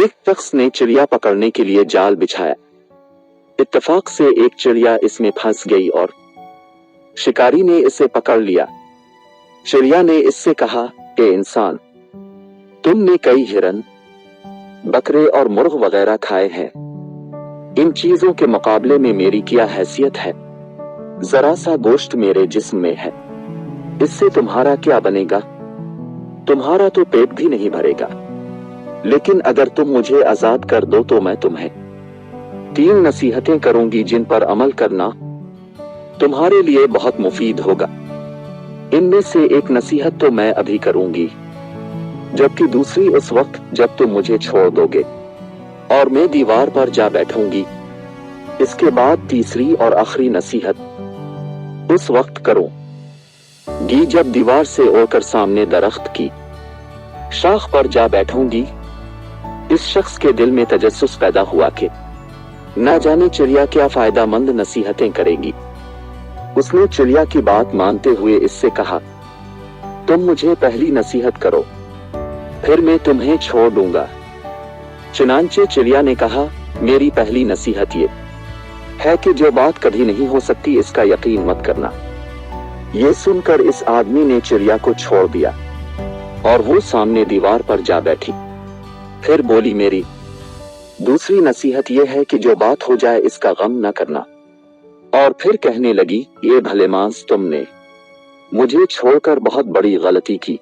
एक शख्स ने चिड़िया पकड़ने के लिए जाल बिछाया। इत्तेफाक से एक चिड़िया इसमें फंस गई और शिकारी ने इसे पकड़ लिया। चिड़िया ने इससे कहा कि इंसान, तुमने कई हिरन, बकरे और मुर्ग वगैरह खाए हैं। इन चीजों के मुकाबले में मेरी क्या हैसियत है? जरा सा गोश्त मेरे जिस्म में है, इससे तुम्हारा क्या बनेगा? तुम्हारा तो पेट भी नहीं भरेगा। लेकिन अगर तुम मुझे आजाद कर दो तो मैं तुम्हें 3 नसीहतें करूंगी जिन पर अमल करना तुम्हारे लिए बहुत मुफीद होगा। इनमें से एक नसीहत तो मैं अभी करूंगी, जबकि दूसरी उस वक्त जब तुम मुझे छोड़ दोगे और मैं दीवार पर जा बैठूंगी। इसके बाद तीसरी और आखिरी नसीहत उस वक्त करूंगी जब दीवार से ओढ़कर सामने दरख्त की शाख पर जा बैठूंगी। इस शख्स के दिल में तजस्सुस पैदा हुआ कि न जाने चिड़िया क्या फायदामंद नसीहतें करेगी। उसने चिड़िया की बात मानते हुए इससे कहा, तुम मुझे पहली नसीहत करो, फिर मैं तुम्हें छोड़ दूंगा। चुनांचे चिड़िया ने कहा, मेरी पहली नसीहत ये है कि जो बात कभी नहीं हो सकती इसका यकीन मत करना। ये सुनकर इस आदमी ने चिड़िया को छोड़ दिया और वो सामने दीवार पर जा बैठी। फिर बोली, मेरी दूसरी नसीहत यह है कि जो बात हो जाए इसका गम न करना। और फिर कहने लगी, ये भलेमांस, तुमने मुझे छोड़कर बहुत बड़ी गलती की,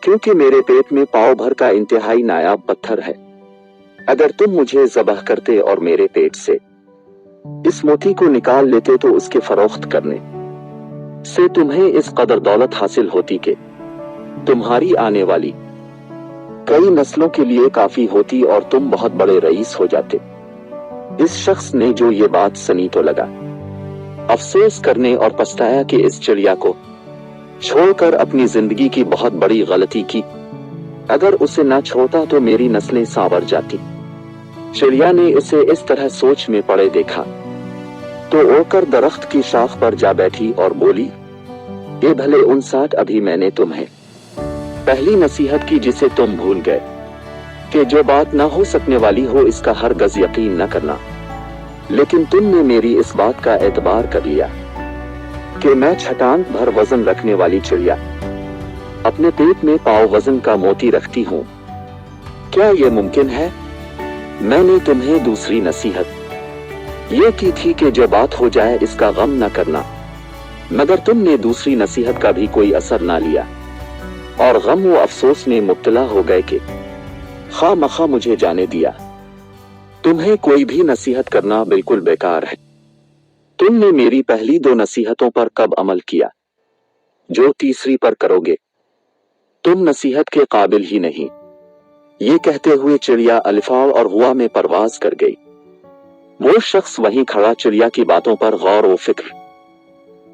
क्योंकि मेरे पेट में पाव भर का इंतहाई नायाब पत्थर है। अगर तुम मुझे ज़बह करते और मेरे पेट से इस मोती को निकाल लेते तो उसके फरोख्त करने से तुम्हें इस कदर दौलत हासिल होती कि तुम्हारी आने वाली कई नस्लों के लिए काफी होती और तुम बहुत बड़े रईस हो जाते। इस शख्स ने जो ये बात सुनी तो लगा अफसोस करने और पछताया कि इस चिड़िया को छोड़कर अपनी जिंदगी की बहुत बड़ी गलती की। अगर उसे ना छोड़ता तो मेरी नस्लें सांवर जाती। चिड़िया ने इसे इस तरह सोच में पड़े देखा तो उड़कर दरख्त की शाख पर जा बैठी और बोली, ये भले 59 अभी मैंने तुम्हें पहली नसीहत की जिसे तुम भूल गए कि जो बात ना हो सकने वाली हो इसका हरगज़ यकीन न करना। लेकिन तुमने मेरी इस बात का एतबार कर लिया कि मैं छटांग भर वजन रखने वाली चिड़िया अपने पेट में पाव वजन का मोती रखती हूँ। क्या ये मुमकिन है? मैंने तुम्हें दूसरी नसीहत ये की थी कि जो बात हो जाए इसका गम न करना, मगर तुमने दूसरी नसीहत का भी कोई असर ना लिया और गम व अफसोस में मुब्तला हो गए कि खामखा मुझे जाने दिया। तुम्हें कोई भी नसीहत करना बिल्कुल बेकार है। तुमने मेरी पहली 2 नसीहतों पर कब अमल किया? जो तीसरी पर करोगे तुम नसीहत के काबिल ही नहीं। ये कहते हुए चिड़िया अलिफा और हुआ में परवाज कर गई। वो शख्स वहीं खड़ा चिड़िया की बातों पर गौर व फिक्र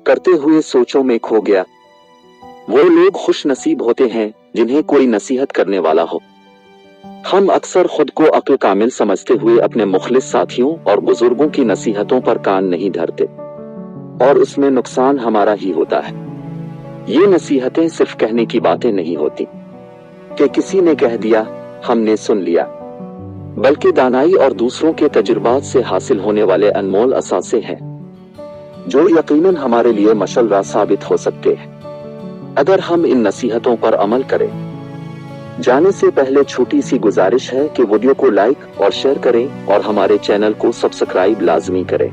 करते हुए सोचों में खो गया। वो लोग खुश नसीब होते हैं जिन्हें कोई नसीहत करने वाला हो। हम अक्सर खुद को अक्ल कामिल समझते हुए अपने मुखलिस साथियों और बुजुर्गों की नसीहतों पर कान नहीं धरते और उसमें नुकसान हमारा ही होता है। ये नसीहतें सिर्फ कहने की बातें नहीं होती कि किसी ने कह दिया हमने सुन लिया, बल्कि दानाई और दूसरों के तजुर्बात से हासिल होने वाले अनमोल असासे हैं जो यकीनन हमारे लिए मशल्ला साबित हो सकते हैं अगर हम इन नसीहतों पर अमल करें। जाने से पहले छोटी सी गुजारिश है कि वीडियो को लाइक और शेयर करें और हमारे चैनल को सब्सक्राइब लाजमी करें।